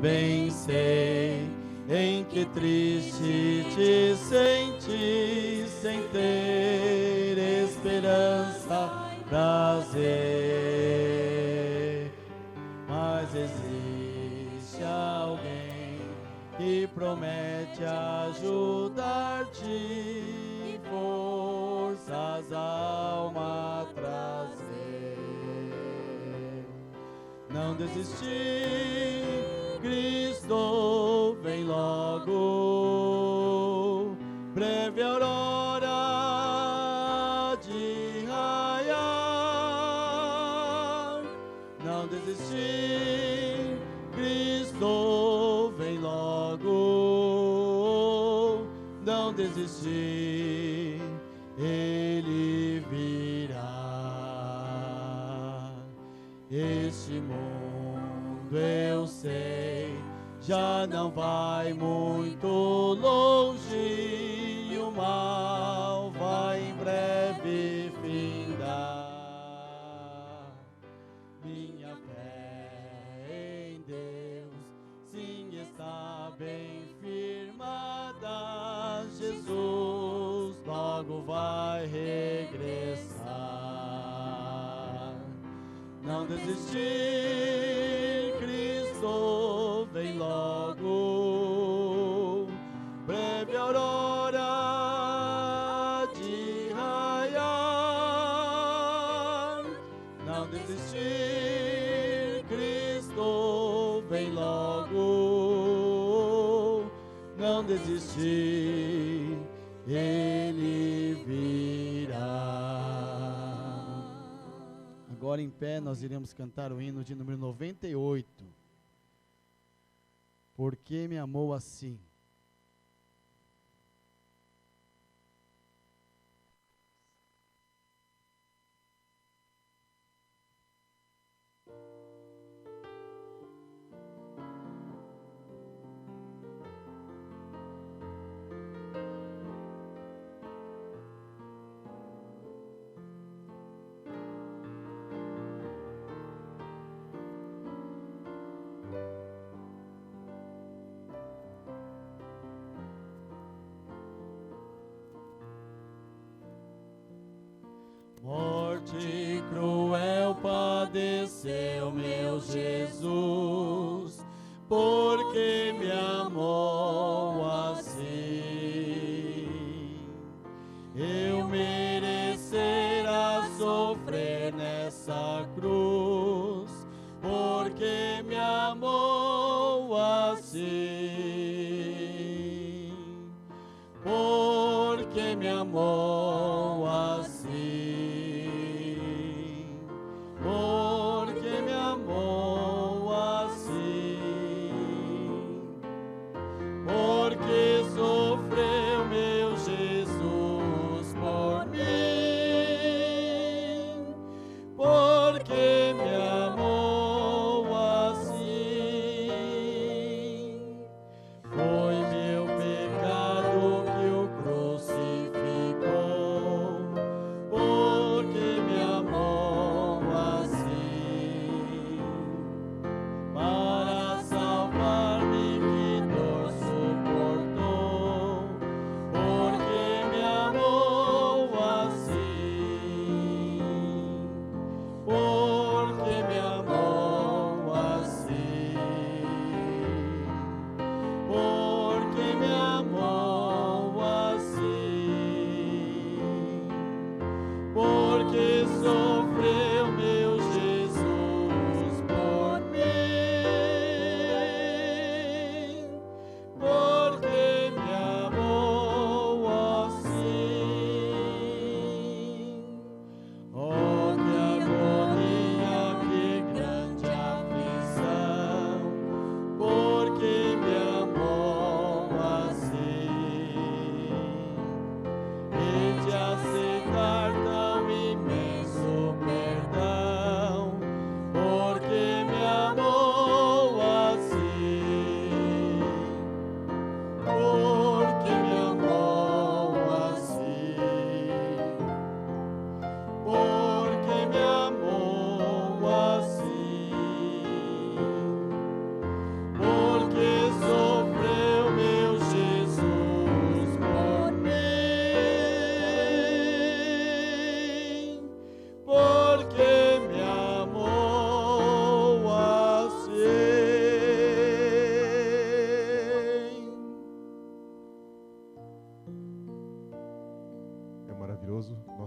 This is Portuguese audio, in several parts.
bem sei em que triste te senti sem ter esperança, prazer. Mas existe alguém que promete ajudar-te e forças a alma trazer. Não desistir, Cristo vem logo, breve aurora de raiar. Não desistir, Cristo vem logo, não desistir, Ele virá. Este mundo eu sei, já não vai muito longe, e o mal vai em breve findar. Minha fé em Deus, sim, está bem firmada. Jesus logo vai regressar. Não desistir, Cristo vem logo, breve aurora de raiar. Não desistir, Cristo vem logo, não desistir, Ele virá. Agora em pé nós iremos cantar o hino de número 98. Por que me amou assim? Morte cruel padeceu meu Jesus, porque me amou assim. Eu merecerá sofrer nessa cruz, porque me amou assim. Porque me amou assim. Porque me amou assim.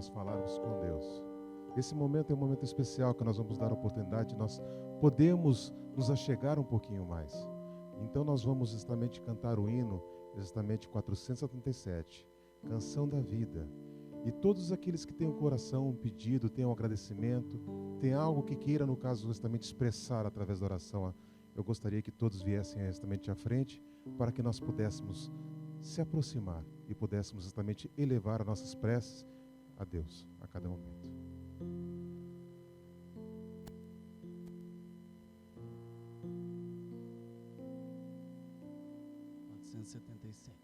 nós falarmos com Deus. Esse momento é um momento especial que nós vamos dar a oportunidade de nós podemos nos achegar um pouquinho mais. Então nós vamos justamente cantar o hino, exatamente 477, Canção da Vida. E todos aqueles que têm um coração, um pedido, têm um agradecimento, têm algo que queira, no caso, justamente expressar através da oração, eu gostaria que todos viessem justamente à frente para que nós pudéssemos se aproximar e pudéssemos justamente elevar as nossas preces a Deus a cada momento. Canção da Vida.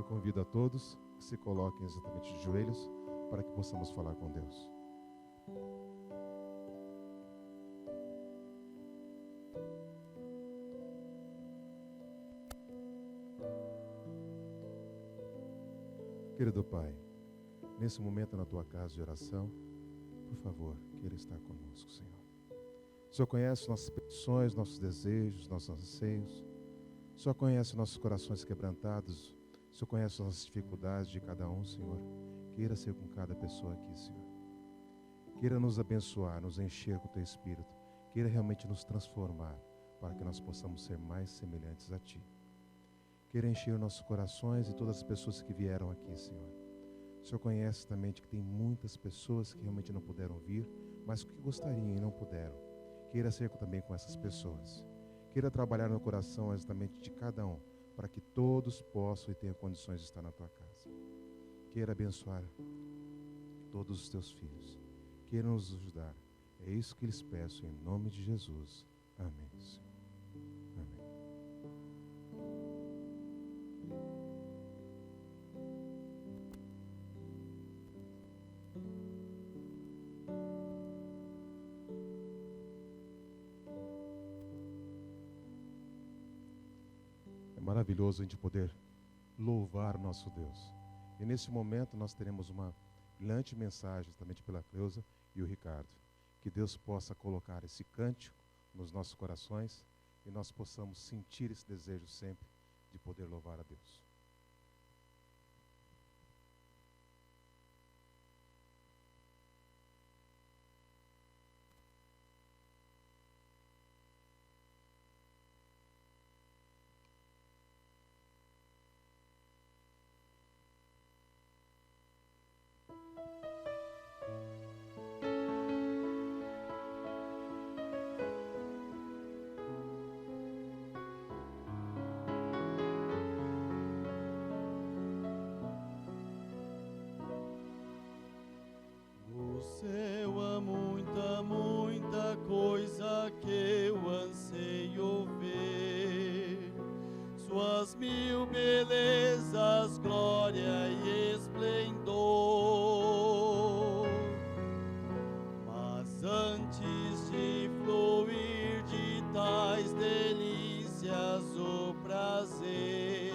Convido a todos que se coloquem exatamente de joelhos para que possamos falar com Deus. Querido Pai, nesse momento na Tua casa de oração, por favor, queira estar conosco, Senhor. O Senhor conhece nossas petições, nossos desejos, nossos anseios. O Senhor conhece nossos corações quebrantados. O Senhor conhece as nossas dificuldades de cada um, Senhor. Queira ser com cada pessoa aqui, Senhor. Queira nos abençoar, nos encher com o Teu Espírito. Queira realmente nos transformar para que nós possamos ser mais semelhantes a Ti. Queira encher nossos corações e todas as pessoas que vieram aqui, Senhor. O Senhor conhece também que tem muitas pessoas que realmente não puderam vir, mas que gostariam e não puderam. Queira ser também com essas pessoas. Queira trabalhar no coração exatamente de cada um, para que todos possam e tenham condições de estar na Tua casa. Queira abençoar todos os Teus filhos. Queira nos ajudar. É isso que lhes peço em nome de Jesus. Amém, Senhor. Amém. maravilhoso a gente poder louvar nosso Deus. E nesse momento nós teremos uma brilhante mensagem também pela Cleusa e o Ricardo. Que Deus possa colocar esse cântico nos nossos corações e nós possamos sentir esse desejo sempre de poder louvar a Deus. No céu há muita, muita coisa que eu anseio ver. Suas mil belezas, glória e esplendor. Mas antes de fluir de tais delícias o prazer,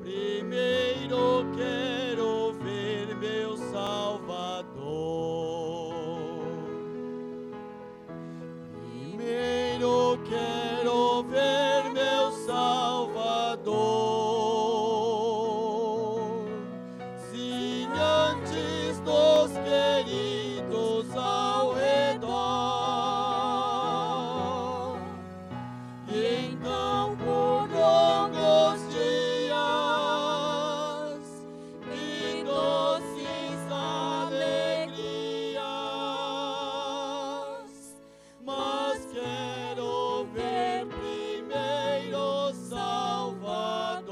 primeiro quero ver meu Salvador. Primeiro quero ver meu Salvador. Sim, antes dos queridos ao redor. E então por longos dias e doces alegrias, mas quero ver primeiro Salvador.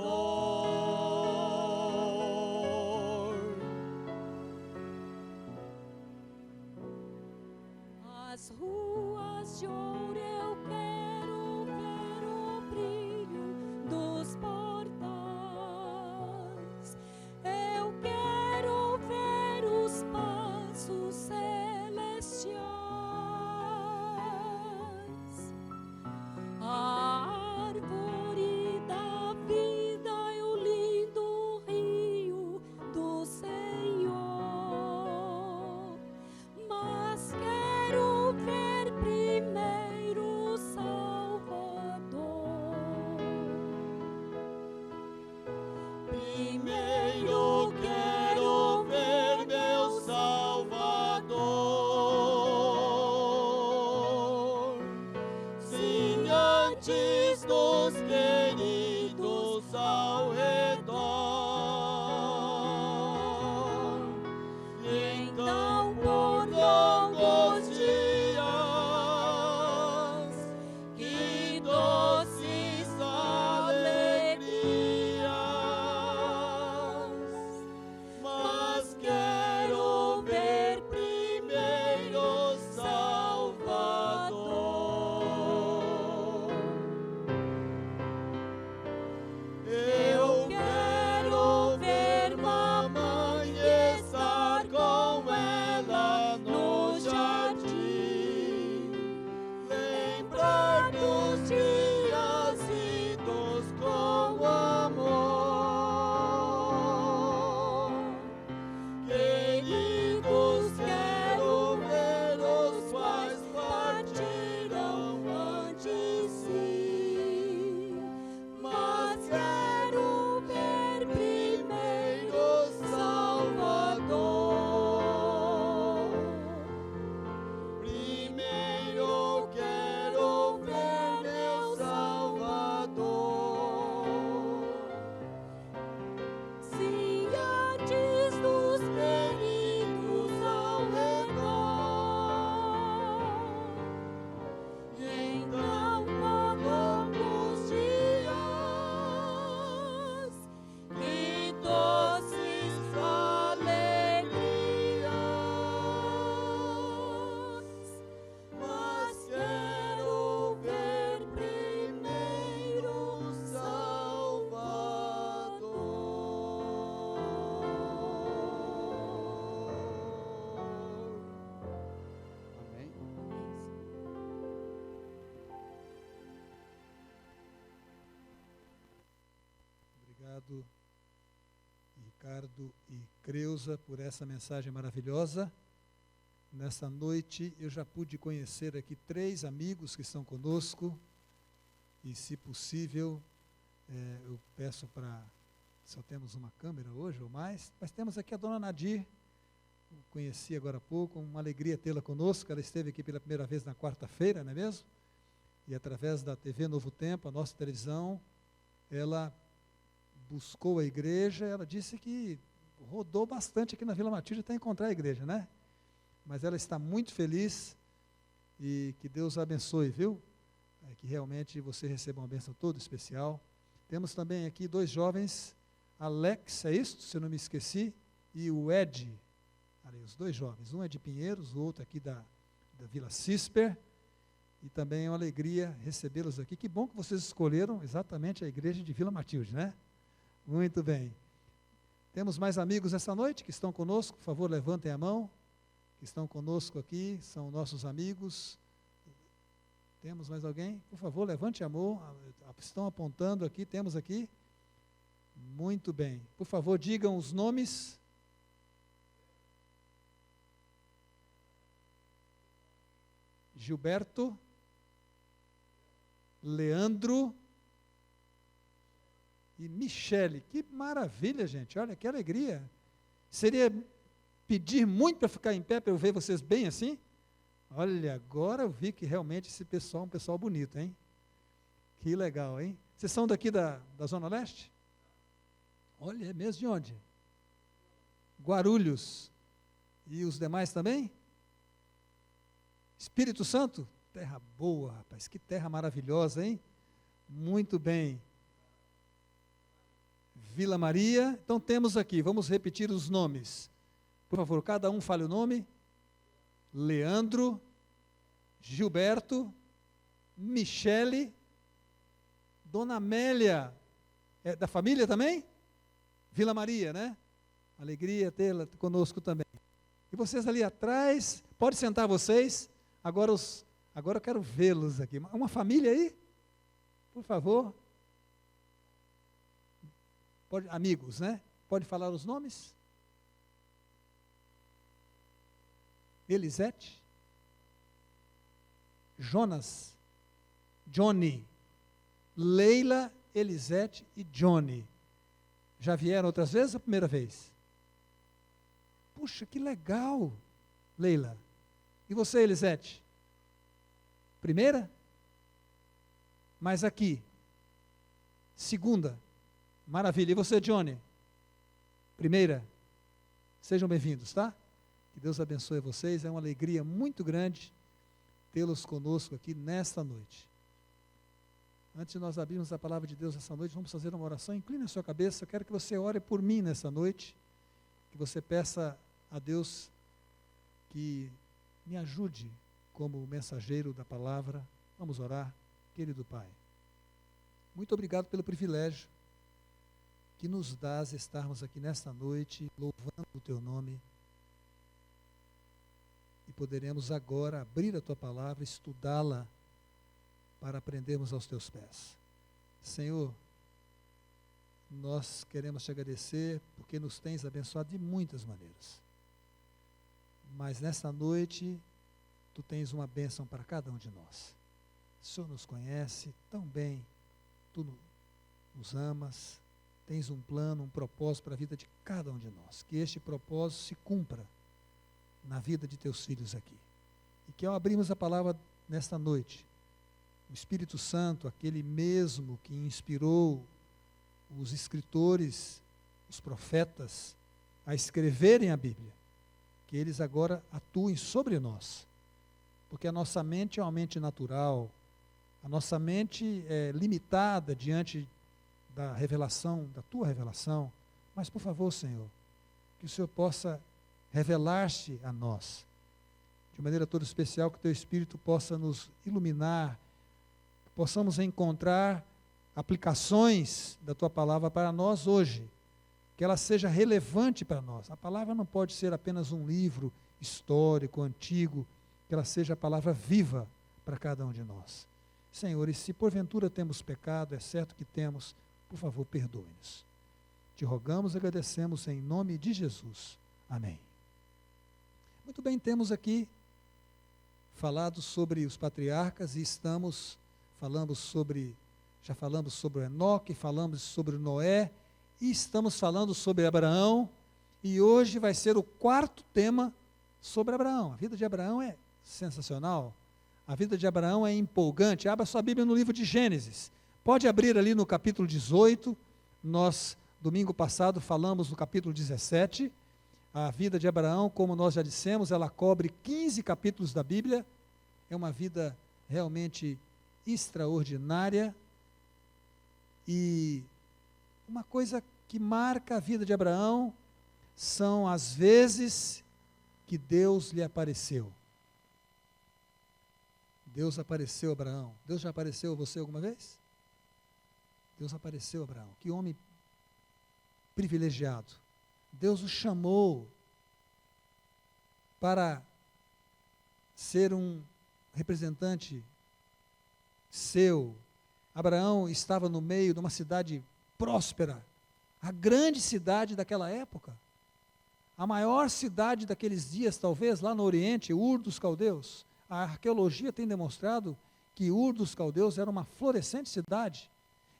As ruas de ouro eu quero ver o brilho dos portais. Eu quero ver os passos celestiais. A árvore da vida e o lindo rio do Senhor. Mas quero ver primeiro obrigado, Ricardo e Creuza, por essa mensagem maravilhosa. Nessa noite eu já pude conhecer aqui 3 amigos que estão conosco, e se possível, eu peço para, só temos uma câmera hoje ou mais, mas temos aqui a dona Nadir, conheci agora há pouco, uma alegria tê-la conosco. Ela esteve aqui pela primeira vez na quarta-feira, não é mesmo? E através da TV Novo Tempo, a nossa televisão, ela buscou a igreja. Ela disse que rodou bastante aqui na Vila Matilde até encontrar a igreja, né? Mas ela está muito feliz, e que Deus a abençoe, viu? Que realmente você receba uma bênção toda especial. Temos também aqui 2 jovens, Alex, é isso, se eu não me esqueci, e o Ed, os 2 jovens, um é de Pinheiros, o outro aqui da Vila Cisper, e também é uma alegria recebê-los aqui. Que bom que vocês escolheram exatamente a igreja de Vila Matilde, né? Muito bem. Temos mais amigos essa noite que estão conosco, por favor, levantem a mão, que estão conosco aqui, são nossos amigos. Temos mais alguém? Por favor, levante a mão, estão apontando aqui, temos aqui. Muito bem. Por favor, digam os nomes. Gilberto, Leandro e Michele. Que maravilha, gente, olha que alegria. Seria pedir muito para ficar em pé, para eu ver vocês bem assim? Olha, agora eu vi que realmente esse pessoal é um pessoal bonito, hein? Que legal, hein? Vocês são daqui da Zona Leste? Olha, é mesmo de onde? Guarulhos. E os demais também? Espírito Santo? Terra boa, rapaz, que terra maravilhosa, hein? Muito bem. Vila Maria. Então temos aqui, vamos repetir os nomes. Por favor, cada um fale o nome. Leandro, Gilberto, Michele, Dona Amélia, é da família também? Vila Maria, né? Alegria tê-la conosco também. E vocês ali atrás, pode sentar vocês, agora eu quero vê-los aqui. Uma família aí? Por favor. Pode, amigos, né? Pode falar os nomes? Elisete, Jonas, Johnny, Leila, Elisete e Johnny. Já vieram outras vezes ou a primeira vez? Puxa, que legal, Leila. E você, Elisete? Primeira? Mas aqui. Segunda. Maravilha. E você, Johnny? Primeira? Sejam bem-vindos, tá? Que Deus abençoe vocês, é uma alegria muito grande tê-los conosco aqui nesta noite. Antes de nós abrirmos a palavra de Deus essa noite, vamos fazer uma oração. Incline a sua cabeça, eu quero que você ore por mim nessa noite, que você peça a Deus que me ajude como mensageiro da palavra. Vamos orar. Querido Pai, muito obrigado pelo privilégio que nos dás estarmos aqui nesta noite, louvando o Teu nome, e poderemos agora abrir a Tua palavra, estudá-la, para aprendermos aos Teus pés. Senhor, nós queremos Te agradecer, porque nos tens abençoado de muitas maneiras. Mas nesta noite, Tu tens uma bênção para cada um de nós. O Senhor nos conhece tão bem, Tu nos amas, tens um plano, um propósito para a vida de cada um de nós. Que este propósito se cumpra na vida de Teus filhos aqui. E que ao abrirmos a palavra nesta noite, o Espírito Santo, aquele mesmo que inspirou os escritores, os profetas, a escreverem a Bíblia, que eles agora atuem sobre nós. Porque a nossa mente é uma mente natural, a nossa mente é limitada diante da revelação, da Tua revelação. Mas, por favor, Senhor, que o Senhor possa revelar-se a nós, de maneira toda especial, que Teu Espírito possa nos iluminar, possamos encontrar aplicações da Tua palavra para nós hoje, que ela seja relevante para nós. A palavra não pode ser apenas um livro histórico, antigo, que ela seja a palavra viva para cada um de nós. Senhor, e se porventura temos pecado, é certo que temos, por favor, perdoe-nos. Te rogamos e agradecemos em nome de Jesus. Amém. Muito bem, temos aqui falado sobre os patriarcas e já falamos sobre Enoque, falamos sobre Noé e estamos falando sobre Abraão e hoje vai ser o quarto tema sobre Abraão. A vida de Abraão é sensacional, a vida de Abraão é empolgante. Abra sua Bíblia no livro de Gênesis, pode abrir ali no capítulo 18, nós domingo passado falamos no capítulo 17, a vida de Abraão, como nós já dissemos, ela cobre 15 capítulos da Bíblia, é uma vida realmente extraordinária, e uma coisa que marca a vida de Abraão são as vezes que Deus lhe apareceu. Deus apareceu a Abraão. Deus já apareceu a você alguma vez? Deus apareceu a Abraão. Que homem privilegiado. Deus o chamou para ser um representante seu. Abraão estava no meio de uma cidade próspera, a grande cidade daquela época, a maior cidade daqueles dias, talvez, lá no Oriente, Ur dos Caldeus. A arqueologia tem demonstrado que Ur dos Caldeus era uma florescente cidade,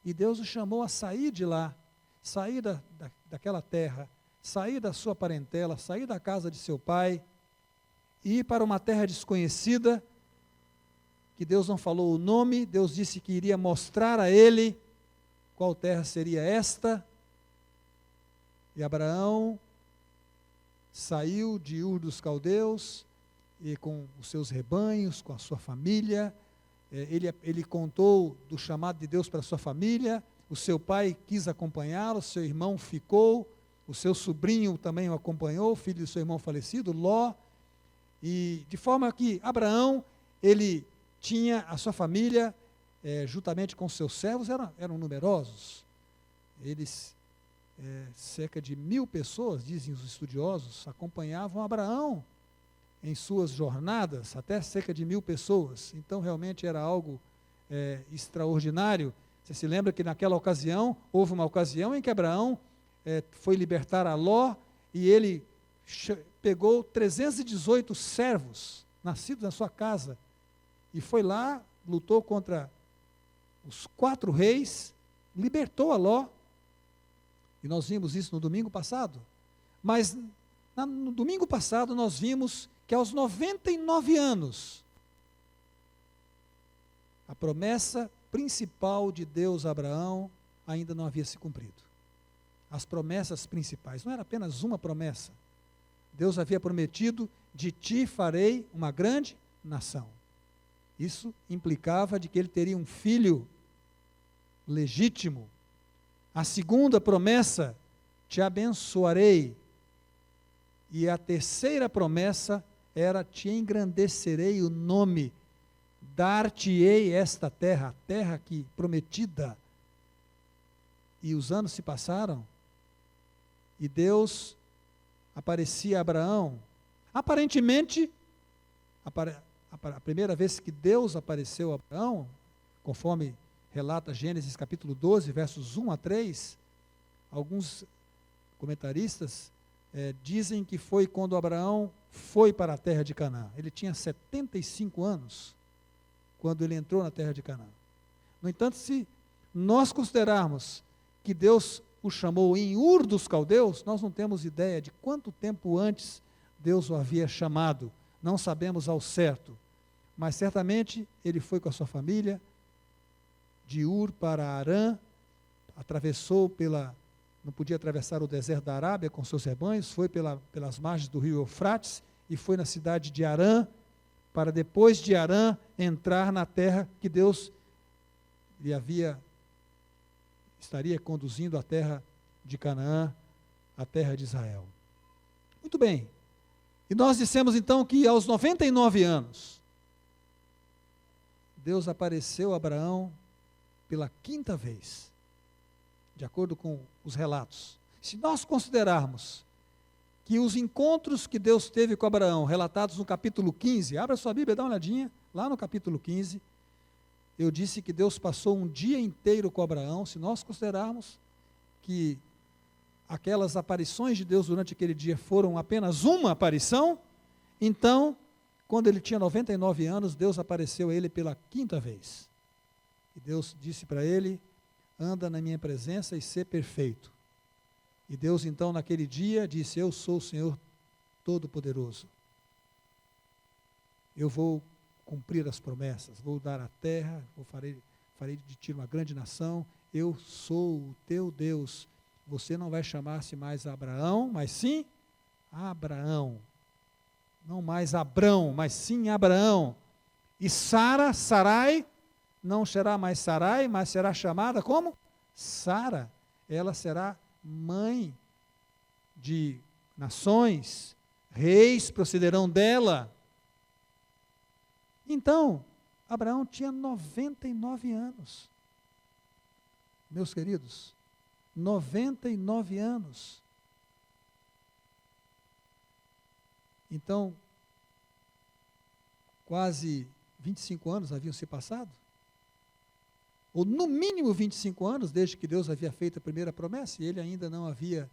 e Deus o chamou a sair de lá, sair daquela terra, sair da sua parentela, sair da casa de seu pai, e ir para uma terra desconhecida, que Deus não falou o nome, Deus disse que iria mostrar a ele qual terra seria esta, e Abraão saiu de Ur dos Caldeus, e com os seus rebanhos, com a sua família, ele contou do chamado de Deus para a sua família, o seu pai quis acompanhá-lo, seu irmão ficou, o seu sobrinho também o acompanhou, filho do seu irmão falecido, Ló, e de forma que Abraão, ele tinha a sua família, juntamente com seus servos, eram numerosos, eles, cerca de 1000 pessoas, dizem os estudiosos, acompanhavam Abraão em suas jornadas, até cerca de 1000 pessoas, então realmente era algo extraordinário. Você se lembra que naquela ocasião, houve uma ocasião em que Abraão foi libertar a Ló, e ele pegou 318 servos, nascidos na sua casa, e foi lá, lutou contra os 4 reis, libertou a Ló, e nós vimos isso no domingo passado, mas no domingo passado nós vimos que aos 99 anos, a promessa principal de Deus a Abraão ainda não havia se cumprido. As promessas principais, não era apenas uma promessa. Deus havia prometido: de ti farei uma grande nação. Isso implicava de que ele teria um filho legítimo. A segunda promessa: te abençoarei. E a terceira promessa era: te engrandecerei o nome, dar-te-ei esta terra, a terra que prometida. E os anos se passaram, e Deus aparecia a Abraão. Aparentemente, a primeira vez que Deus apareceu a Abraão, conforme relata Gênesis capítulo 12, versos 1 a 3, alguns comentaristas dizem que foi quando Abraão foi para a terra de Canaã. Ele tinha 75 anos quando ele entrou na terra de Canaã. No entanto, se nós considerarmos que Deus o chamou em Ur dos Caldeus, nós não temos ideia de quanto tempo antes Deus o havia chamado, não sabemos ao certo, mas certamente ele foi com a sua família, de Ur para Arã, atravessou não podia atravessar o deserto da Arábia com seus rebanhos, foi pelas margens do rio Eufrates, e foi na cidade de Arã, para depois de Arã entrar na terra que Deus estaria conduzindo, a terra de Canaã, a terra de Israel. Muito bem, e nós dissemos então que aos 99 anos, Deus apareceu a Abraão pela 5ª vez, de acordo com os relatos. Se nós considerarmos que os encontros que Deus teve com Abraão, relatados no capítulo 15, abra sua Bíblia, dá uma olhadinha, lá no capítulo 15, eu disse que Deus passou um dia inteiro com Abraão. Se nós considerarmos que aquelas aparições de Deus durante aquele dia foram apenas uma aparição, então, quando ele tinha 99 anos, Deus apareceu a ele pela 5ª vez. E Deus disse para ele: anda na minha presença e ser perfeito. E Deus então naquele dia disse: eu sou o Senhor Todo-Poderoso. Eu vou cumprir as promessas, vou dar a terra, farei de ti uma grande nação, eu sou o teu Deus. Você não vai chamar-se mais Abraão, mas sim Abraão. Não mais Abrão, mas sim Abraão. E Sara, Sarai, não será mais Sarai, mas será chamada como? Sara. Ela será mãe de nações, reis procederão dela. Então, Abraão tinha 99 anos. Meus queridos, 99 anos. Então, quase 25 anos haviam se passado. Ou no mínimo 25 anos, desde que Deus havia feito a primeira promessa, e ele ainda não havia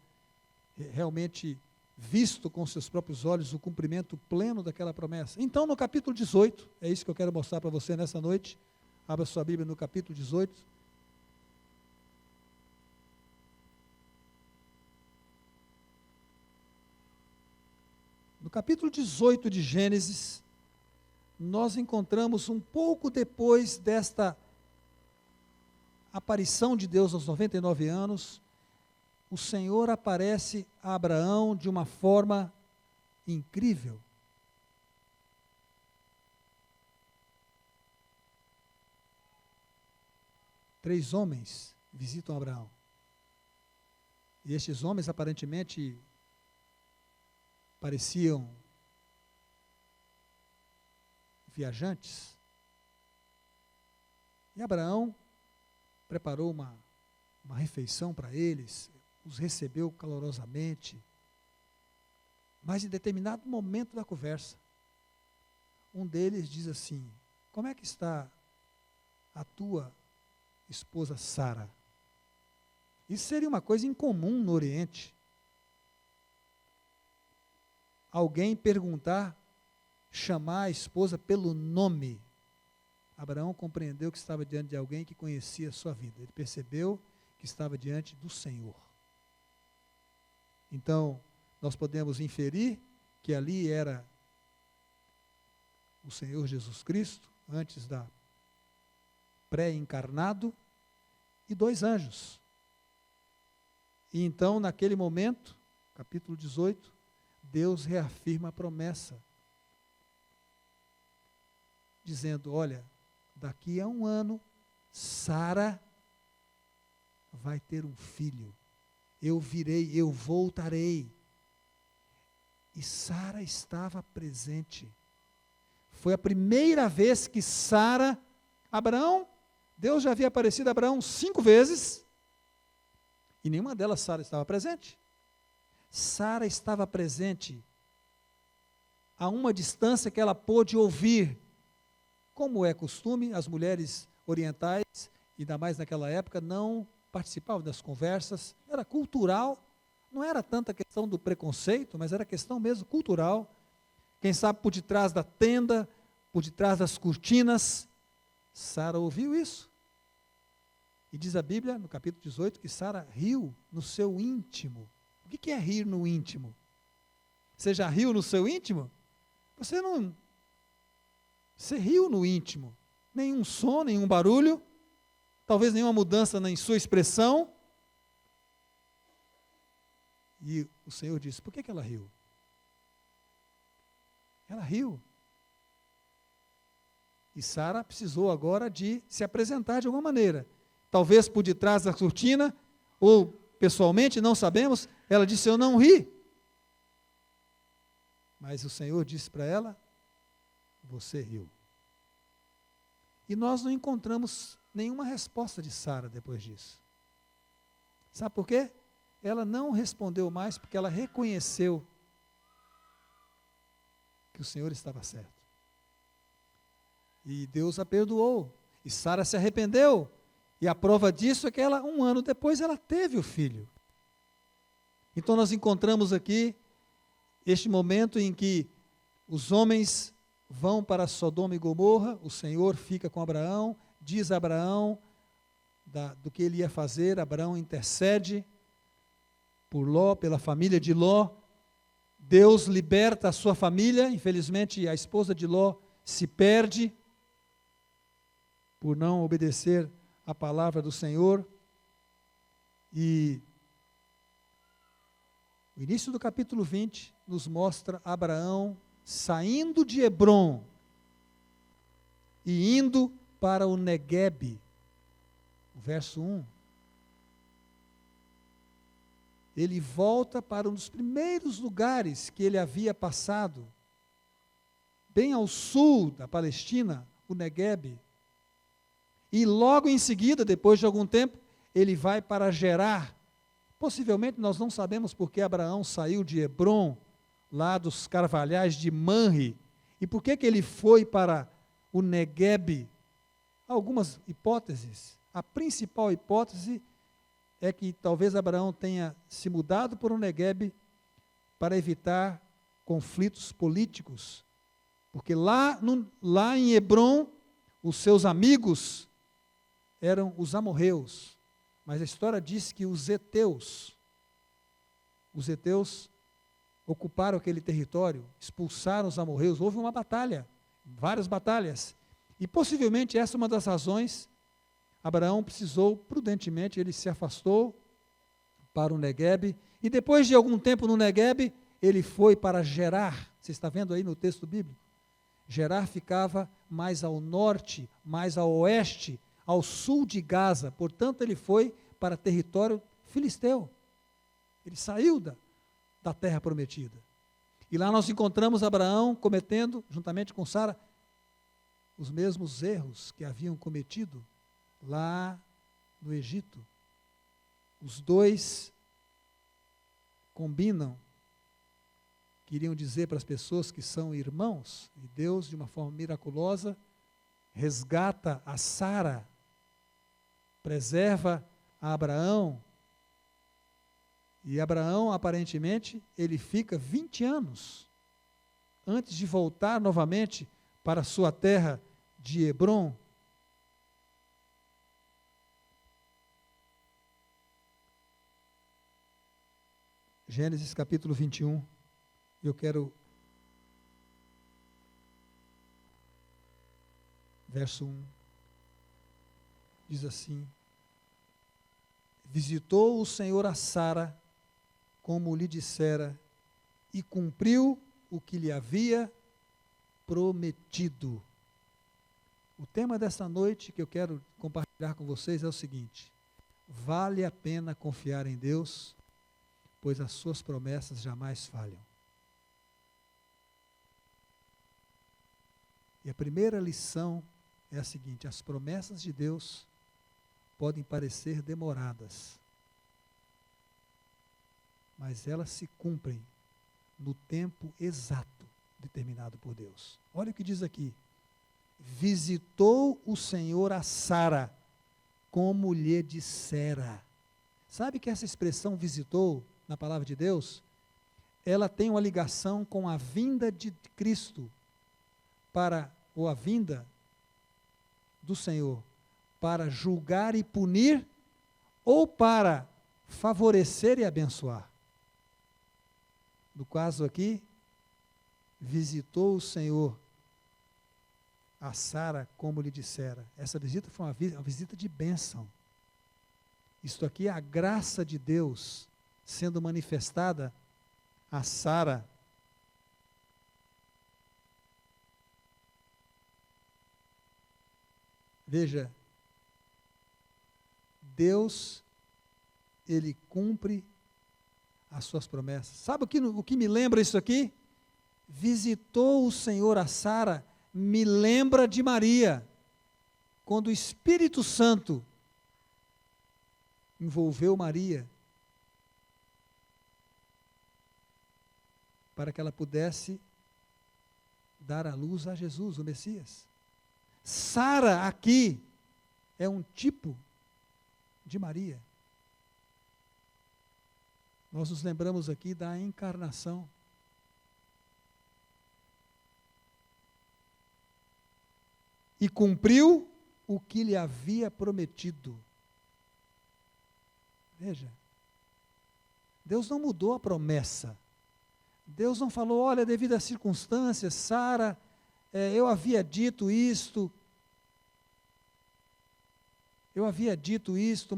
realmente visto com seus próprios olhos o cumprimento pleno daquela promessa. Então, no capítulo 18, é isso que eu quero mostrar para você nessa noite. Abra sua Bíblia no capítulo 18. No capítulo 18 de Gênesis, nós encontramos um pouco depois desta aparição de Deus aos 99 anos, o Senhor aparece a Abraão de uma forma incrível. Três homens visitam Abraão. E estes homens aparentemente pareciam viajantes. E Abraão preparou uma refeição para eles, os recebeu calorosamente. Mas em determinado momento da conversa, um deles diz assim: como é que está a tua esposa Sara? Isso seria uma coisa incomum no Oriente. Alguém perguntar, chamar a esposa pelo nome. Abraão compreendeu que estava diante de alguém que conhecia a sua vida. Ele percebeu que estava diante do Senhor. Então, nós podemos inferir que ali era o Senhor Jesus Cristo, antes da pré-encarnado, e dois anjos. E então, naquele momento, capítulo 18, Deus reafirma a promessa, dizendo: olha, daqui a 1 ano, Sara vai ter um filho. Eu virei, eu voltarei. E Sara estava presente. Foi a primeira vez que Deus já havia aparecido a Abraão 5 vezes, e nenhuma delas Sara estava presente. Sara estava presente a uma distância que ela pôde ouvir. Como é costume, as mulheres orientais, ainda mais naquela época, não participavam das conversas. Era cultural, não era tanta questão do preconceito, mas era questão mesmo cultural. Quem sabe por detrás da tenda, por detrás das cortinas, Sara ouviu isso. E diz a Bíblia, no capítulo 18, que Sara riu no seu íntimo. O que é rir no íntimo? Você já riu no seu íntimo? Você riu no íntimo. Nenhum som, nenhum barulho, talvez nenhuma mudança em sua expressão. E o Senhor disse: por que ela riu? Ela riu. E Sara precisou agora de se apresentar de alguma maneira. Talvez por detrás da cortina, ou pessoalmente, não sabemos. Ela disse: eu não ri. Mas o Senhor disse para ela: você riu. E nós não encontramos nenhuma resposta de Sara depois disso. Sabe por quê? Ela não respondeu mais porque ela reconheceu que o Senhor estava certo. E Deus a perdoou. E Sara se arrependeu. E a prova disso é que ela, 1 ano depois, ela teve o filho. Então nós encontramos aqui este momento em que os homens vão para Sodoma e Gomorra, o Senhor fica com Abraão, diz a Abraão do que ele ia fazer, Abraão intercede por Ló, pela família de Ló, Deus liberta a sua família, infelizmente a esposa de Ló se perde por não obedecer a palavra do Senhor, e o início do capítulo 20 nos mostra Abraão saindo de Hebrom e indo para o Neguebe. O verso 1. Ele volta para um dos primeiros lugares que ele havia passado, bem ao sul da Palestina, o Neguebe. E logo em seguida, depois de algum tempo, ele vai para Gerar. Possivelmente nós não sabemos porque Abraão saiu de Hebrom, lá dos carvalhais de Manre, e por que ele foi para o Neguebe. Há algumas hipóteses. A principal hipótese é que talvez Abraão tenha se mudado para o Neguebe para evitar conflitos políticos, porque lá em Hebrom, os seus amigos eram os amorreus, mas a história diz que os heteus ocuparam aquele território, expulsaram os amorreus, houve uma batalha, várias batalhas, e possivelmente essa é uma das razões. Abraão precisou, prudentemente, ele se afastou para o Neguebe, e depois de algum tempo no Neguebe, ele foi para Gerar. Você está vendo aí no texto bíblico? Gerar ficava mais ao norte, mais ao oeste, ao sul de Gaza, portanto ele foi para território filisteu. Ele saiu da terra prometida. E lá nós encontramos Abraão cometendo, juntamente com Sara, os mesmos erros que haviam cometido lá no Egito. Os dois combinam, queriam dizer para as pessoas que são irmãos, e Deus, de uma forma miraculosa, resgata a Sara, preserva a Abraão, e Abraão, aparentemente, ele fica 20 anos, antes de voltar novamente para a sua terra de Hebrom. Gênesis capítulo 21, eu quero, verso 1, diz assim: visitou o Senhor a Sara, como lhe dissera, e cumpriu o que lhe havia prometido. O tema desta noite que eu quero compartilhar com vocês é o seguinte: vale a pena confiar em Deus, pois as suas promessas jamais falham. E a primeira lição é a seguinte: as promessas de Deus podem parecer demoradas, mas elas se cumprem no tempo exato determinado por Deus. Olha o que diz aqui: visitou o Senhor a Sara, como lhe dissera. Sabe que essa expressão visitou, na palavra de Deus, ela tem uma ligação com a vinda de Cristo, ou a vinda do Senhor, para julgar e punir, ou para favorecer e abençoar. No caso aqui, visitou o Senhor a Sara, como lhe dissera. Essa visita foi uma visita de bênção. Isto aqui é a graça de Deus sendo manifestada a Sara. Veja, Deus, Ele cumpre as suas promessas. Sabe o que me lembra isso aqui? Visitou o Senhor a Sara, me lembra de Maria, quando o Espírito Santo envolveu Maria, para que ela pudesse dar à luz a Jesus, o Messias. Sara aqui é um tipo de Maria. Nós nos lembramos aqui da encarnação. E cumpriu o que lhe havia prometido. Veja, Deus não mudou a promessa. Deus não falou, olha, devido às circunstâncias, Sara, eu havia dito isto,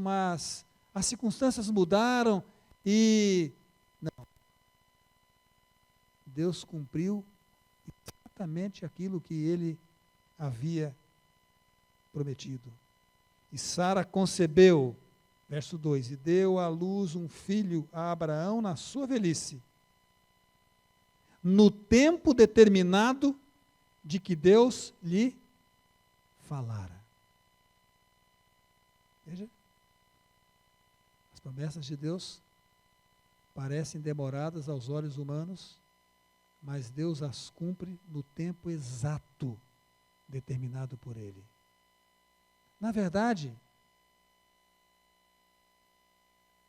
mas as circunstâncias mudaram e... Não. Deus cumpriu exatamente aquilo que ele havia prometido. E Sara concebeu, verso 2, e deu à luz um filho a Abraão na sua velhice, no tempo determinado de que Deus lhe falara. Veja, as promessas de Deus parecem demoradas aos olhos humanos, mas Deus as cumpre no tempo exato determinado por Ele. Na verdade,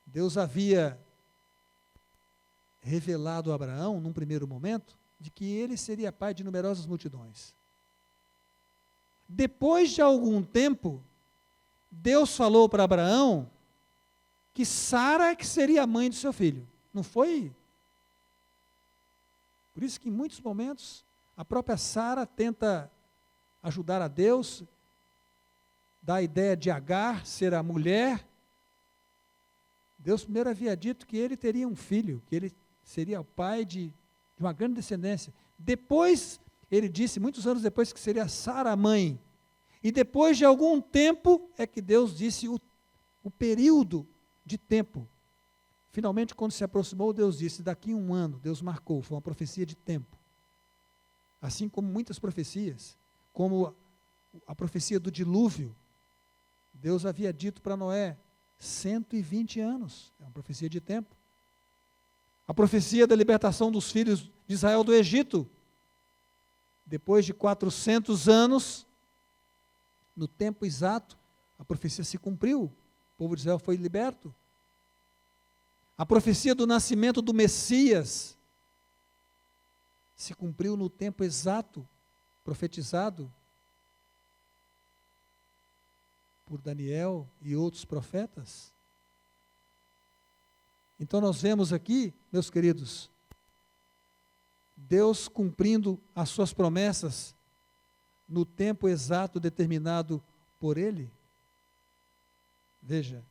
Deus havia revelado a Abraão, num primeiro momento, de que ele seria pai de numerosas multidões. Depois de algum tempo, Deus falou para Abraão que Sara é que seria a mãe do seu filho. Não foi? Por isso que em muitos momentos a própria Sara tenta ajudar a Deus, dá a ideia de Agar ser a mulher. Deus primeiro havia dito que ele teria um filho, que ele seria o pai de uma grande descendência. Depois, ele disse, muitos anos depois, que seria Sara a mãe. E depois de algum tempo, é que Deus disse o período de tempo. Finalmente, quando se aproximou, Deus disse, daqui a 1 ano, Deus marcou, foi uma profecia de tempo. Assim como muitas profecias, como a profecia do dilúvio, Deus havia dito para Noé, 120 anos, é uma profecia de tempo. A profecia da libertação dos filhos de Israel do Egito, depois de 400 anos, no tempo exato, a profecia se cumpriu, o povo de Israel foi liberto. A profecia do nascimento do Messias se cumpriu no tempo exato, profetizado por Daniel e outros profetas. Então nós vemos aqui, meus queridos, Deus cumprindo as suas promessas no tempo exato determinado por Ele. Veja,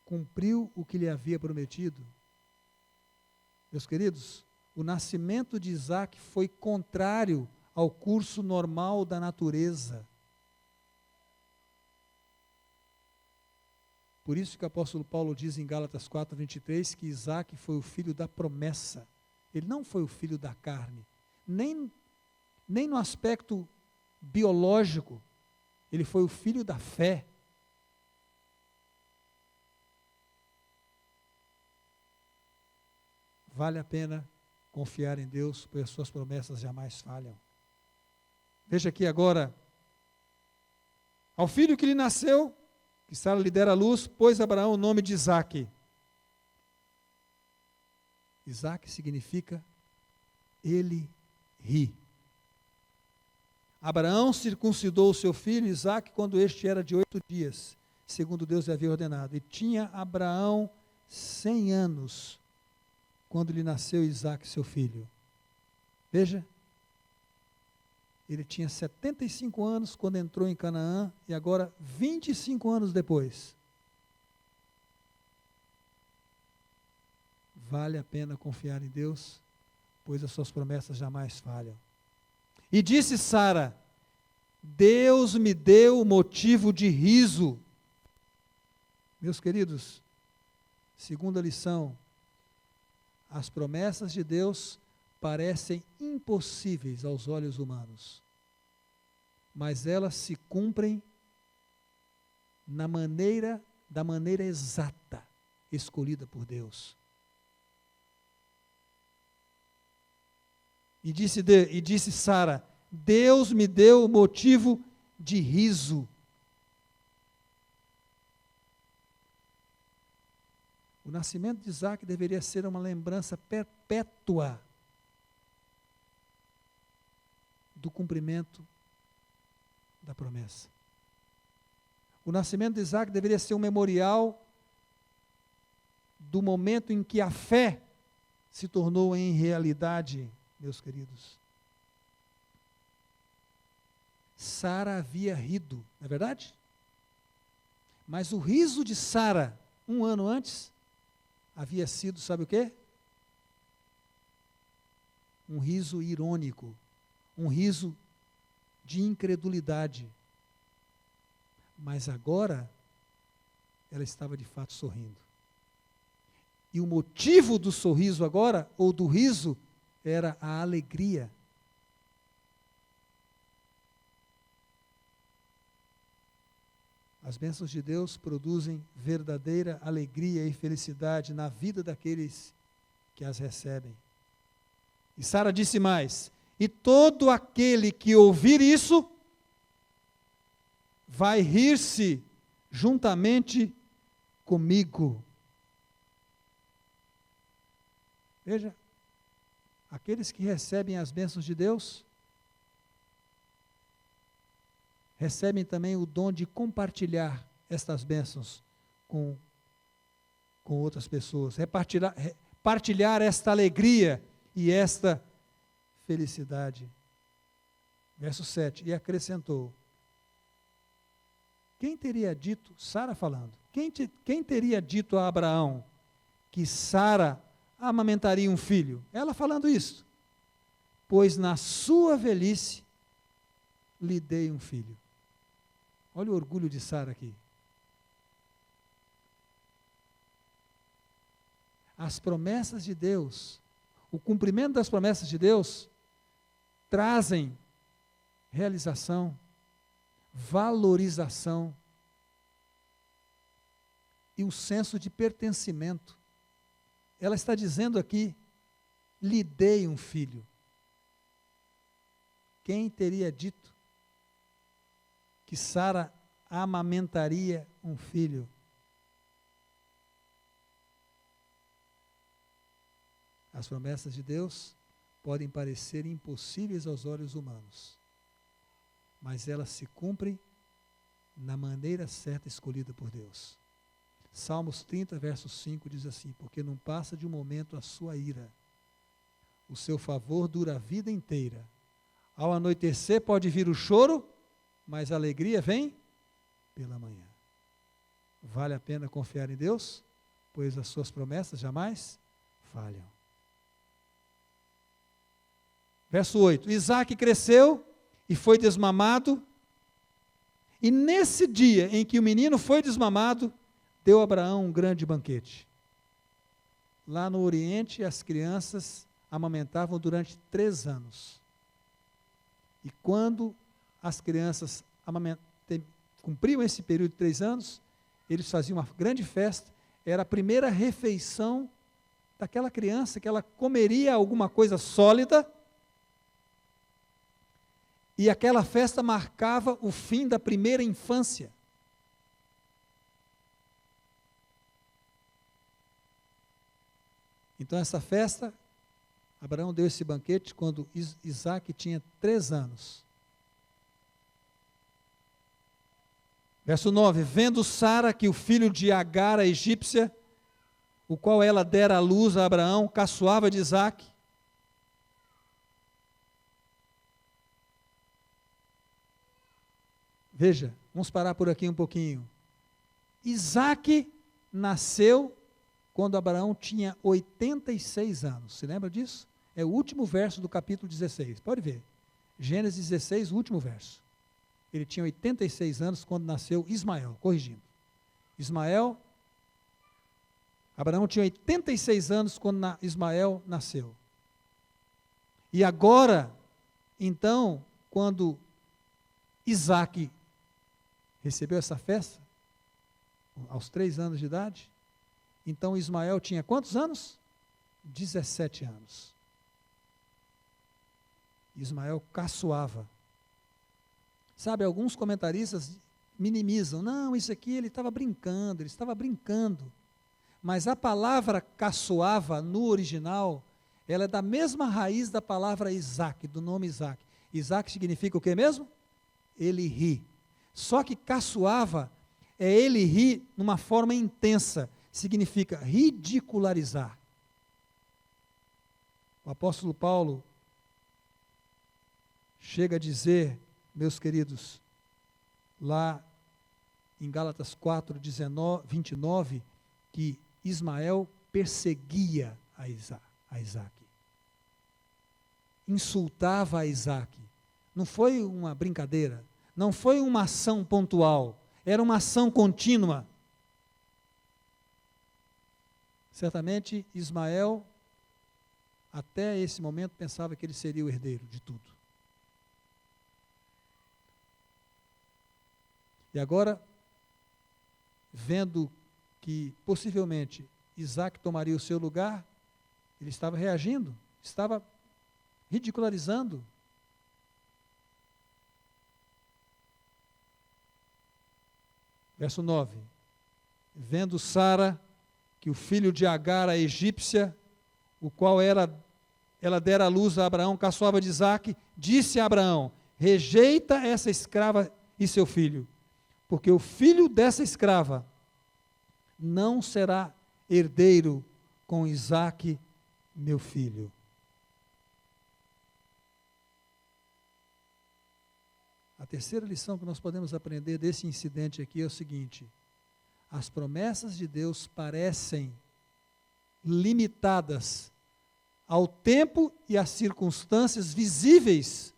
cumpriu o que lhe havia prometido. Meus queridos, o nascimento de Isaac foi contrário ao curso normal da natureza. Por isso que o apóstolo Paulo diz em Gálatas 4:23 que Isaac foi o filho da promessa. Ele não foi o filho da carne, nem no aspecto biológico. Ele foi o filho da fé. Vale a pena confiar em Deus, pois as suas promessas jamais falham. Veja aqui agora, ao filho que lhe nasceu, que Sara lhe dera a luz, pôs Abraão o nome de Isaque. Isaque significa ele ri. Abraão circuncidou o seu filho Isaque quando este era de 8 dias, segundo Deus lhe havia ordenado. E tinha Abraão 100 anos, quando lhe nasceu Isaque, seu filho. Veja, ele tinha 75 anos quando entrou em Canaã, e agora 25 anos depois. Vale a pena confiar em Deus, pois as suas promessas jamais falham. E disse Sara, Deus me deu motivo de riso. Meus queridos, segunda lição, as promessas de Deus parecem impossíveis aos olhos humanos, mas elas se cumprem da maneira exata, escolhida por Deus. E disse Sara, Deus me deu motivo de riso. O nascimento de Isaac deveria ser uma lembrança perpétua do cumprimento da promessa. O nascimento de Isaac deveria ser um memorial do momento em que a fé se tornou em realidade, meus queridos. Sara havia rido, não é verdade? Mas o riso de Sara, 1 ano antes, havia sido, sabe o quê? Um riso irônico, um riso de incredulidade. Mas agora, ela estava de fato sorrindo. E o motivo do sorriso agora, ou do riso, era a alegria. As bênçãos de Deus produzem verdadeira alegria e felicidade na vida daqueles que as recebem. E Sara disse mais: e todo aquele que ouvir isso, vai rir-se juntamente comigo. Veja, aqueles que recebem as bênçãos de Deus, recebem também o dom de compartilhar estas bênçãos com outras pessoas, partilhar esta alegria e esta felicidade. Verso 7, e acrescentou: quem teria dito, Sara falando, quem teria dito a Abraão que Sara amamentaria um filho? Ela falando isso. Pois na sua velhice lhe dei um filho. Olha o orgulho de Sara aqui. As promessas de Deus, o cumprimento das promessas de Deus, trazem realização, valorização e um senso de pertencimento. Ela está dizendo aqui: lhe dei um filho. Quem teria dito que Sara amamentaria um filho? As promessas de Deus podem parecer impossíveis aos olhos humanos, mas elas se cumprem na maneira certa escolhida por Deus. Salmos 30, verso 5 diz assim: porque não passa de um momento a sua ira, o seu favor dura a vida inteira. Ao anoitecer pode vir o choro, mas a alegria vem pela manhã. Vale a pena confiar em Deus, pois as suas promessas jamais falham. Verso 8, Isaac cresceu e foi desmamado, e nesse dia em que o menino foi desmamado, deu a Abraão um grande banquete. Lá no Oriente, as crianças amamentavam durante 3 anos. E quando as crianças cumpriam esse período de 3 anos, eles faziam uma grande festa. Era a primeira refeição daquela criança, que ela comeria alguma coisa sólida. E aquela festa marcava o fim da primeira infância. Então essa festa, Abraão deu esse banquete quando Isaac tinha 3 anos. Verso 9, vendo Sara que o filho de Agar, a egípcia, o qual ela dera à luz a Abraão, caçoava de Isaac. Veja, vamos parar por aqui um pouquinho. Isaac nasceu quando Abraão tinha 86 anos. Se lembra disso? É o último verso do capítulo 16. Pode ver. Gênesis 16, o último verso. Ele tinha 86 anos quando nasceu Ismael, corrigindo. Abraão tinha 86 anos quando Ismael nasceu. E agora, então, quando Isaac recebeu essa festa, aos 3 anos de idade, então Ismael tinha quantos anos? 17 anos. Ismael caçoava. Sabe, alguns comentaristas minimizam. Não, isso aqui ele estava brincando. Mas a palavra caçoava, no original, ela é da mesma raiz da palavra Isaac, do nome Isaac. Isaac significa o que mesmo? Ele ri. Só que caçoava é ele rir numa forma intensa, significa ridicularizar. O apóstolo Paulo chega a dizer, meus queridos, lá em Gálatas 4, 29, que Ismael perseguia a Isaac. Insultava a Isaac. Não foi uma brincadeira, não foi uma ação pontual, era uma ação contínua. Certamente Ismael, até esse momento, pensava que ele seria o herdeiro de tudo. E agora, vendo que possivelmente Isaac tomaria o seu lugar, ele estava reagindo, estava ridicularizando. Verso 9. Vendo Sara que o filho de Agar, a egípcia, o qual ela dera à luz a Abraão, caçoava de Isaac, disse a Abraão: rejeita essa escrava e seu filho, porque o filho dessa escrava não será herdeiro com Isaac, meu filho. A terceira lição que nós podemos aprender desse incidente aqui é o seguinte: as promessas de Deus parecem limitadas ao tempo e às circunstâncias visíveis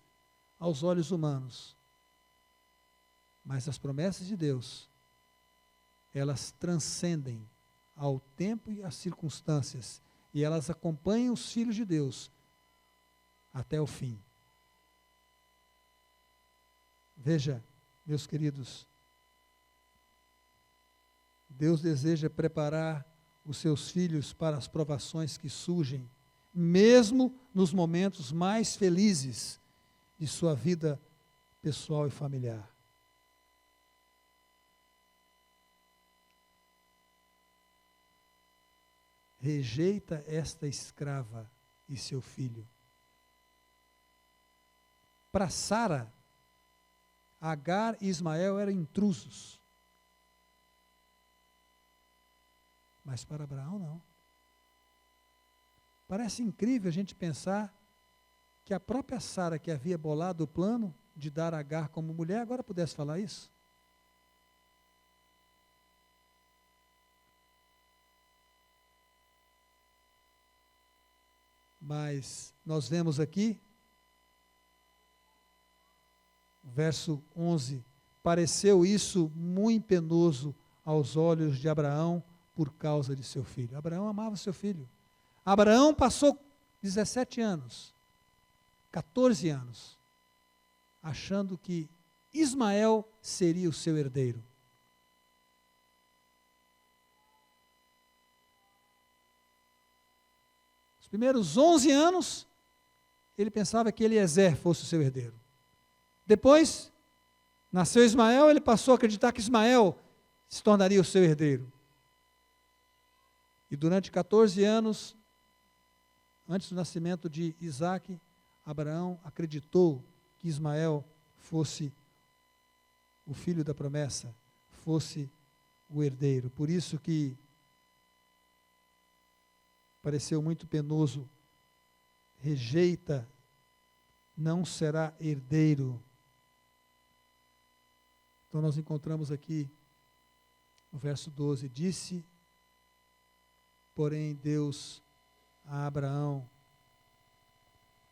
aos olhos humanos. Mas as promessas de Deus, elas transcendem ao tempo e às circunstâncias, e elas acompanham os filhos de Deus até o fim. Veja, meus queridos, Deus deseja preparar os seus filhos para as provações que surgem, mesmo nos momentos mais felizes de sua vida pessoal e familiar. Rejeita esta escrava e seu filho. Para Sara, Agar e Ismael eram intrusos. Mas para Abraão não. Parece incrível a gente pensar que a própria Sara, que havia bolado o plano de dar Agar como mulher, agora pudesse falar isso. Mas nós vemos aqui, verso 11, pareceu isso muito penoso aos olhos de Abraão por causa de seu filho. Abraão amava seu filho. Abraão passou 17 anos, 14 anos, achando que Ismael seria o seu herdeiro. Os primeiros 11 anos, ele pensava que Eliezer fosse o seu herdeiro. Depois, nasceu Ismael, ele passou a acreditar que Ismael se tornaria o seu herdeiro. E durante 14 anos, antes do nascimento de Isaac, Abraão acreditou que Ismael fosse o filho da promessa, fosse o herdeiro. Por isso que pareceu muito penoso. Rejeita, não será herdeiro. Então nós encontramos aqui no verso 12, disse, porém Deus a Abraão: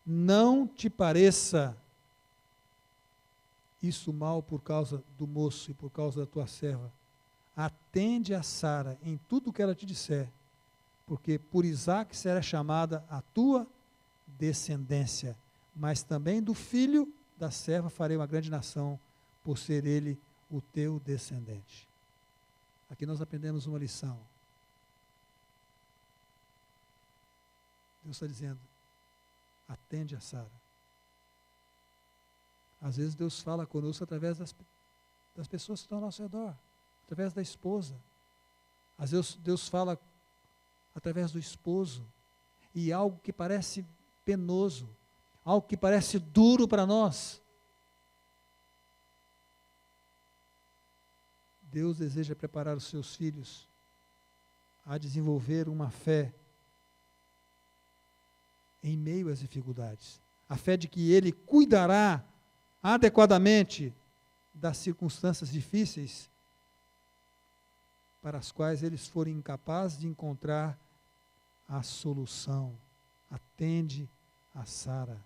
não te pareça isso mal por causa do moço e por causa da tua serva. Atende a Sara em tudo o que ela te disser, porque por Isaque será chamada a tua descendência, mas também do filho da serva farei uma grande nação, por ser ele o teu descendente. Aqui nós aprendemos uma lição. Deus está dizendo: atende a Sara. Às vezes Deus fala conosco através das pessoas que estão ao nosso redor, através da esposa. Às vezes Deus fala através do esposo, e algo que parece penoso, algo que parece duro para nós. Deus deseja preparar os seus filhos a desenvolver uma fé em meio às dificuldades. A fé de que Ele cuidará adequadamente das circunstâncias difíceis para as quais eles forem incapazes de encontrar a solução. Atende a Sara.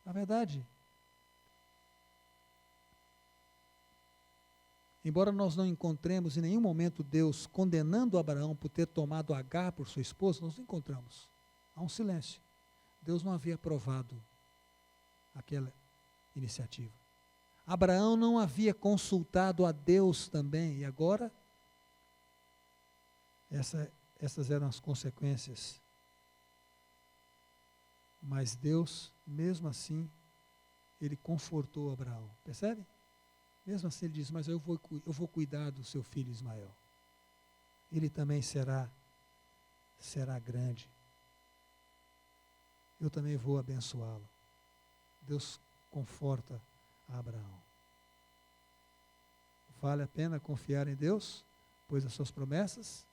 Na verdade, embora nós não encontremos em nenhum momento Deus condenando Abraão por ter tomado Agar por sua esposa, nós não encontramos. Há um silêncio. Deus não havia aprovado aquela iniciativa. Abraão não havia consultado a Deus também, e agora essas eram as consequências. Mas Deus, mesmo assim, Ele confortou Abraão. Percebe? Mesmo assim Ele diz, mas eu vou cuidar do seu filho Ismael. Ele também será grande. Eu também vou abençoá-lo. Deus conforta a Abraão. Vale a pena confiar em Deus, pois as suas promessas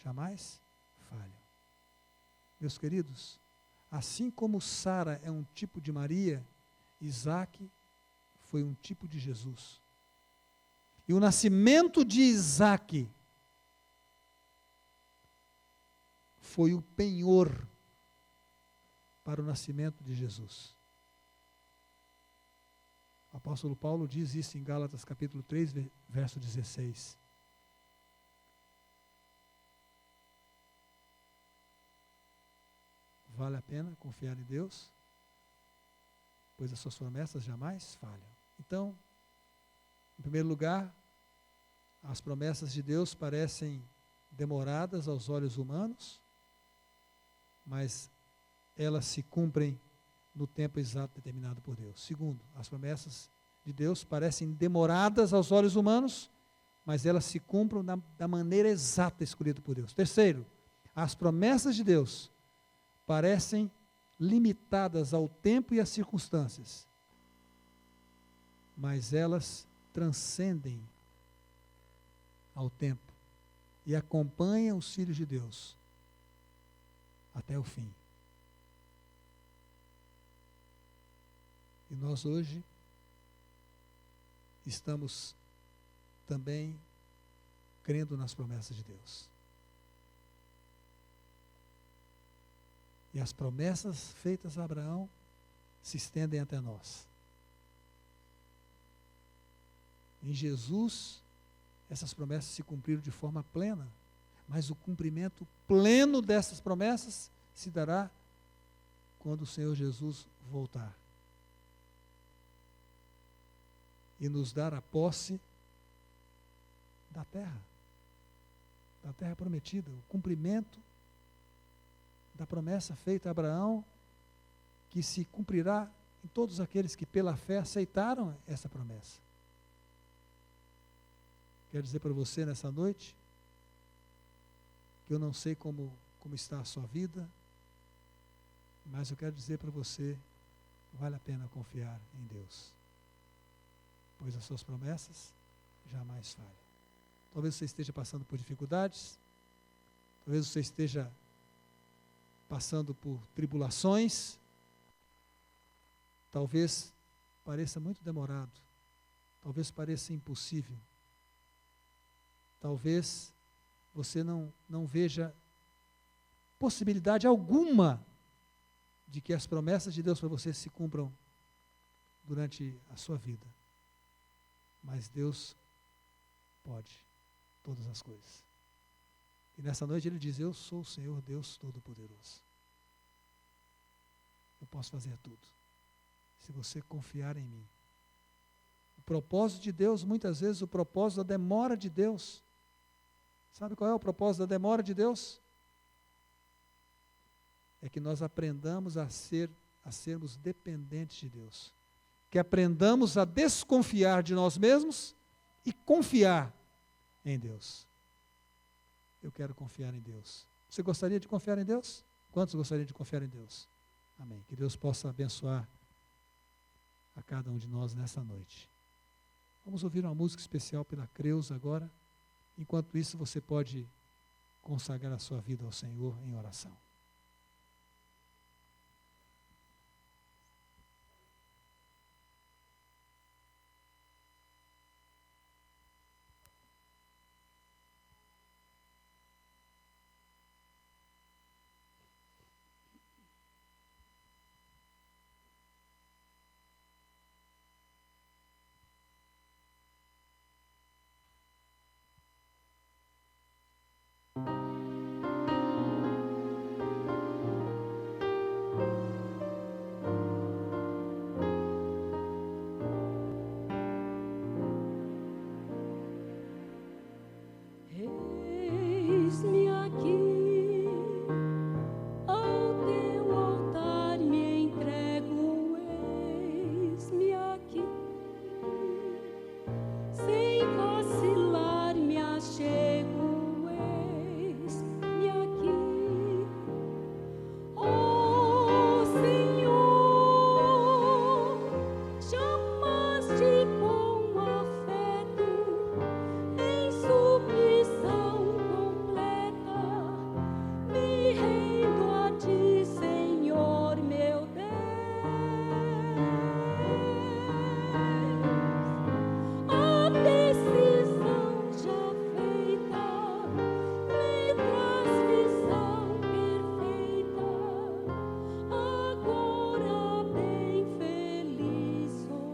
jamais falham. Meus queridos, assim como Sara é um tipo de Maria, Isaque foi um tipo de Jesus. E o nascimento de Isaque foi o penhor para o nascimento de Jesus. O apóstolo Paulo diz isso em Gálatas capítulo 3, verso 16. Vale a pena confiar em Deus, pois as suas promessas jamais falham. Então, em primeiro lugar, as promessas de Deus parecem demoradas aos olhos humanos, mas elas se cumprem no tempo exato determinado por Deus. Segundo, as promessas de Deus parecem demoradas aos olhos humanos, mas elas se cumprem da maneira exata escolhida por Deus. Terceiro, as promessas de Deus parecem limitadas ao tempo e às circunstâncias, mas elas transcendem ao tempo e acompanham os filhos de Deus até o fim. E nós hoje estamos também crendo nas promessas de Deus. E as promessas feitas a Abraão se estendem até nós. Em Jesus, essas promessas se cumpriram de forma plena, mas o cumprimento pleno dessas promessas se dará quando o Senhor Jesus voltar e nos dar a posse da terra prometida, o cumprimento da promessa feita a Abraão, que se cumprirá em todos aqueles que pela fé aceitaram essa promessa. Quero dizer para você nessa noite, que eu não sei como está a sua vida, mas eu quero dizer para você, vale a pena confiar em Deus, pois as suas promessas jamais falham. Talvez você esteja passando por dificuldades, talvez você esteja passando por tribulações, talvez pareça muito demorado, talvez pareça impossível, talvez você não veja possibilidade alguma de que as promessas de Deus para você se cumpram durante a sua vida. Mas Deus pode todas as coisas. E nessa noite Ele diz, eu sou o Senhor Deus Todo-Poderoso. Eu posso fazer tudo, se você confiar em mim. O propósito de Deus, muitas vezes o propósito da demora de Deus. Sabe qual é o propósito da demora de Deus? É que nós aprendamos a sermos dependentes de Deus. Que aprendamos a desconfiar de nós mesmos e confiar em Deus. eu quero confiar em Deus. Você gostaria de confiar em Deus? Quantos gostariam de confiar em Deus? Amém. Que Deus possa abençoar a cada um de nós nessa noite. Vamos ouvir uma música especial pela Creuza agora. Enquanto isso, você pode consagrar a sua vida ao Senhor em oração. Eis-me aqui, ao teu altar me entrego, eis-me aqui, sem vacilar me achego, eis-me aqui. Ó Senhor, chamaste com afeto, em submissão completa, me rendo a ti, Senhor meu Deus. A decisão já feita me traz visão perfeita. Agora bem feliz sou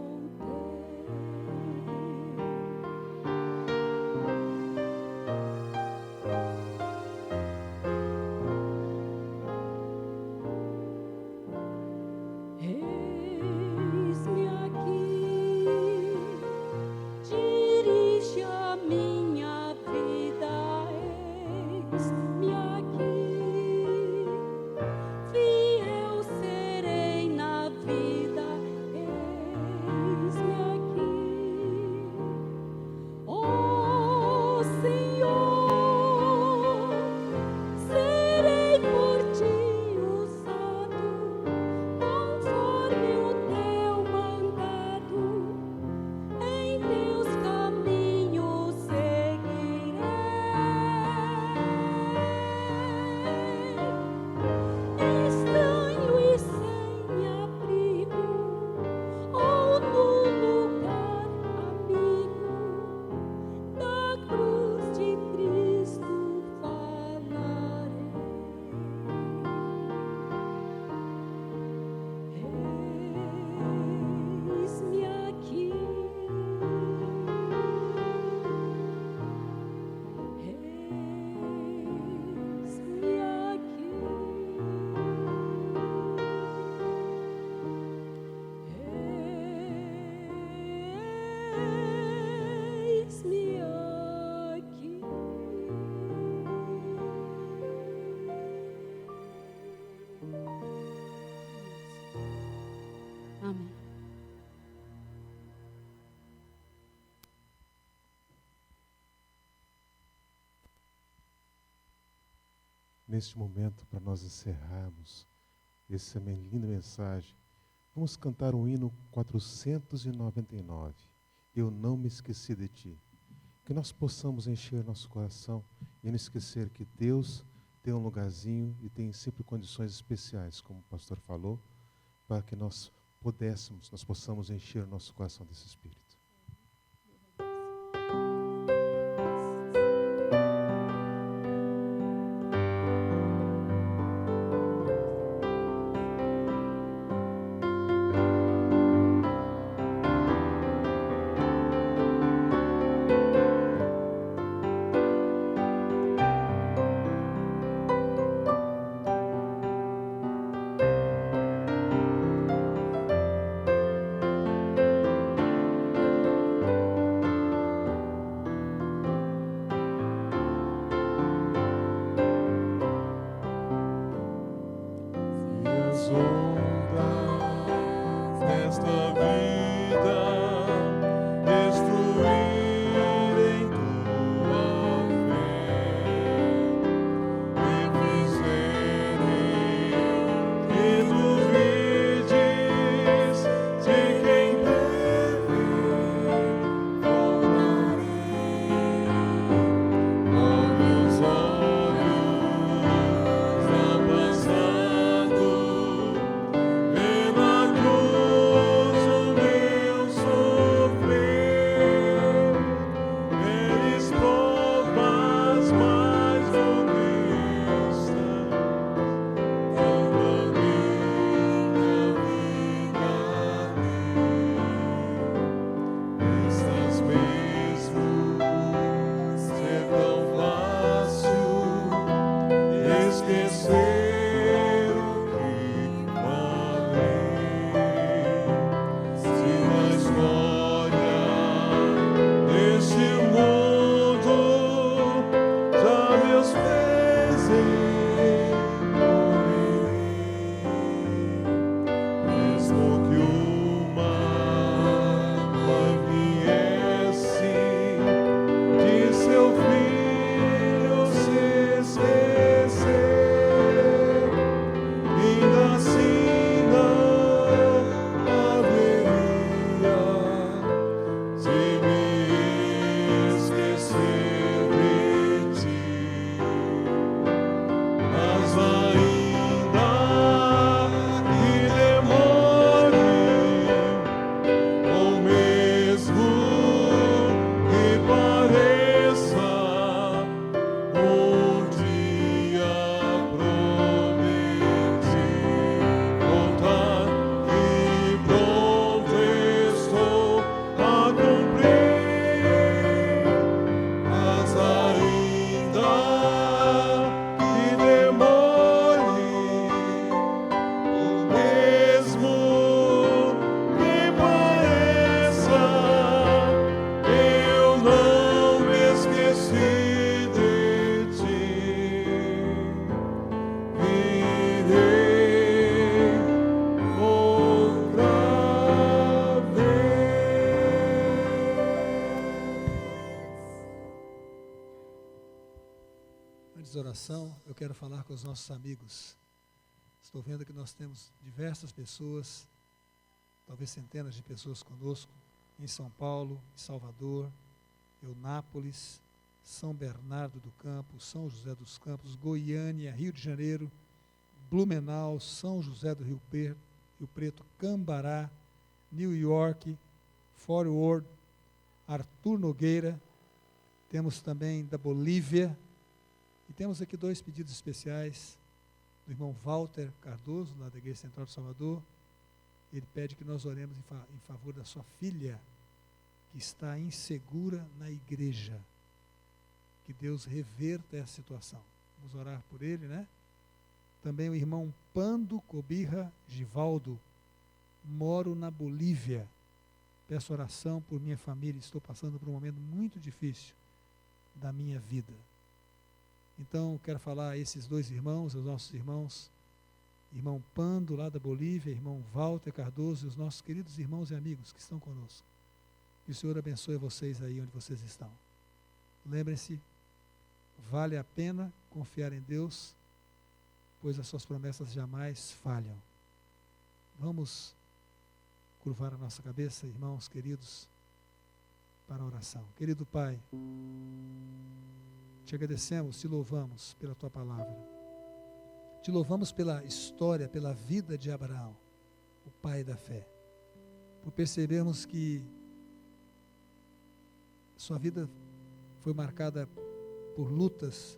Eis-me aqui, dirige a minha vida, eis-me aqui, fiel serei na vida, eis-me aqui. Ó Senhor, serei por ti usado, conforme o teu mandado, em teus caminhos seguirei. Estranho e sem abrigo, ou no lugar amigo, da cruz de Cristo falarei. Eis-me aqui, eis-me aqui, eis-me aqui. Amém. Neste momento, para nós encerrarmos essa linda mensagem, vamos cantar o hino 499. Eu não me esqueci de ti. Que nós possamos encher nosso coração e não esquecer que Deus tem um lugarzinho e tem sempre condições especiais, como o pastor falou, para que nós possamos encher nosso coração desse Espírito. Antes da oração, eu quero falar com os nossos amigos. Estou vendo que nós temos diversas pessoas, talvez centenas de pessoas conosco, em São Paulo, em Salvador, Eunápolis, São Bernardo do Campo, São José dos Campos, Goiânia, Rio de Janeiro, Blumenau, São José do Rio Preto, Cambará, New York, Fort Worth, Arthur Nogueira, temos também da Bolívia, e temos aqui 2 pedidos especiais, do irmão Walter Cardoso, lá da Igreja Central de Salvador. Ele pede que nós oremos em favor da sua filha, que está insegura na igreja. Que Deus reverta essa situação. Vamos orar por ele, né? Também o irmão Pando Cobirra Givaldo. Moro na Bolívia. Peço oração por minha família. Estou passando por um momento muito difícil da minha vida. Então, quero falar a esses 2 irmãos, os nossos irmãos, irmão Pando, lá da Bolívia, irmão Walter Cardoso, e os nossos queridos irmãos e amigos que estão conosco. Que o Senhor abençoe vocês aí onde vocês estão. Lembrem-se, vale a pena confiar em Deus, pois as suas promessas jamais falham. Vamos curvar a nossa cabeça, irmãos queridos, para a oração. Querido Pai, te agradecemos, te louvamos pela tua palavra. Te louvamos pela história, pela vida de Abraão, o pai da fé. Por percebermos que sua vida foi marcada por lutas,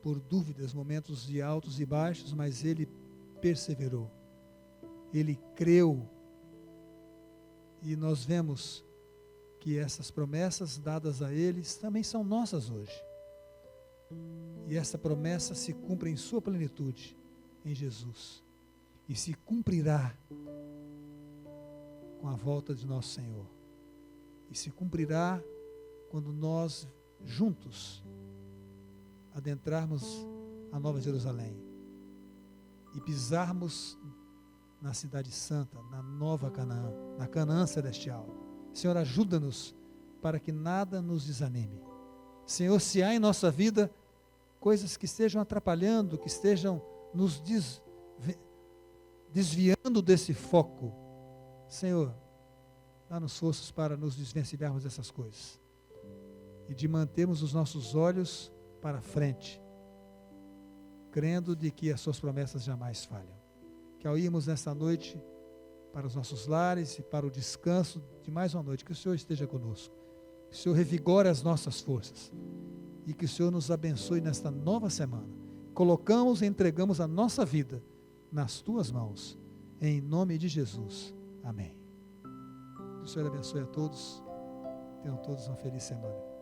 por dúvidas, momentos de altos e baixos, mas ele perseverou. Ele creu. E nós vemos que essas promessas dadas a eles também são nossas hoje. E essa promessa se cumpre em sua plenitude, em Jesus. E se cumprirá com a volta de nosso Senhor. E se cumprirá quando nós, juntos, adentrarmos a Nova Jerusalém. E pisarmos na Cidade Santa, na Nova Canaã, na Canaã Celestial. Senhor, ajuda-nos para que nada nos desanime. Senhor, se há em nossa vida coisas que estejam atrapalhando, que estejam nos desviando desse foco, Senhor, dá-nos forças para nos desvencilharmos dessas coisas e de mantermos os nossos olhos para frente, crendo de que as suas promessas jamais falham. Que ao irmos nesta noite para os nossos lares e para o descanso de mais uma noite, que o Senhor esteja conosco, que o Senhor revigore as nossas forças e que o Senhor nos abençoe nesta nova semana. Colocamos e entregamos a nossa vida nas tuas mãos, em nome de Jesus. Amém. Que o Senhor abençoe a todos. Tenham todos uma feliz semana.